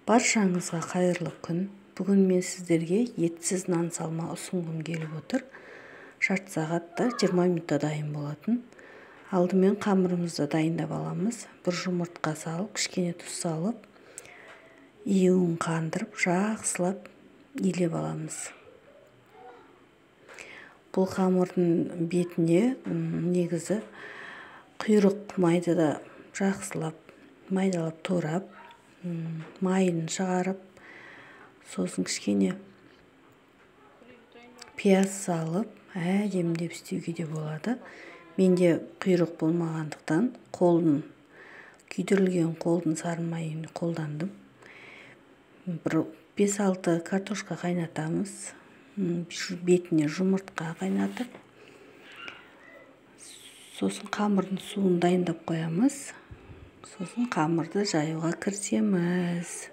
Баршаңызға қайырлы күн. Бүгін мен сіздерге етсіз нан салма ұсынғым келіп отыр. Жарты сағатта 20 минутта дайын болатын. Алдымен қамырымызды дайындап аламыз. Бір жұмыртқа салып, кішкене тұз салып, июін қандырып, жақсылап илеп аламыз. Бұл қамырдың бетіне негізі құйрық майды да жақсылап майдалап турап, майын шығарып, сосын кішкене пияз салып, әдемдеп істеуге де болады. Менде құйрық болмағандықтан күйдірілген қолдың сары майын қолдандым. Бір 5-6 картошка қайнатамыз. Бетіне жұмыртқа қайнатып, сосын қамырдың суын дайындап қоямыз. Сосын қамырды жаюға кірісеміз.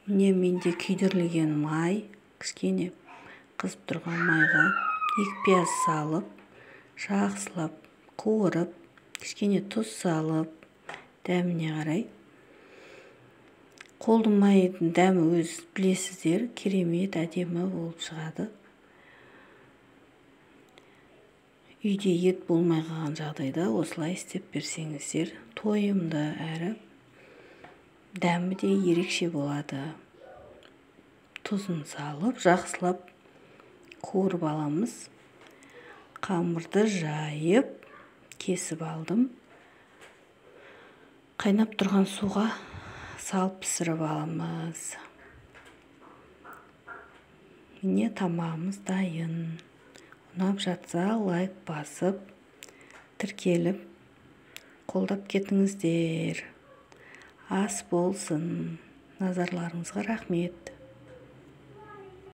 Міне менде күйдірілген май, кішкене қызып тұрған майға 2 пияз салып, жақсылап қуырып, кішкене тұз салып, дәміне қарай. Қолдың майдың дәмі өз білесіздер, керемет, әдемі болып шығады. Үйде ет болмай қалған жағдайда осылай істеп берсеңіздер, тойымды әрі дәмі де ерекше болады. Тұзын салып, жақсылап қуырып аламыз. Қамырды жайып, кесіп алдым. Қайнап тұрған суға салып пісіріп аламыз. Міне тамағымыз дайын. Ұнап жатса лайк басып, тіркеліп, қолдап кетіңіздер. Ас болсын. Назарларыңызға рахмет.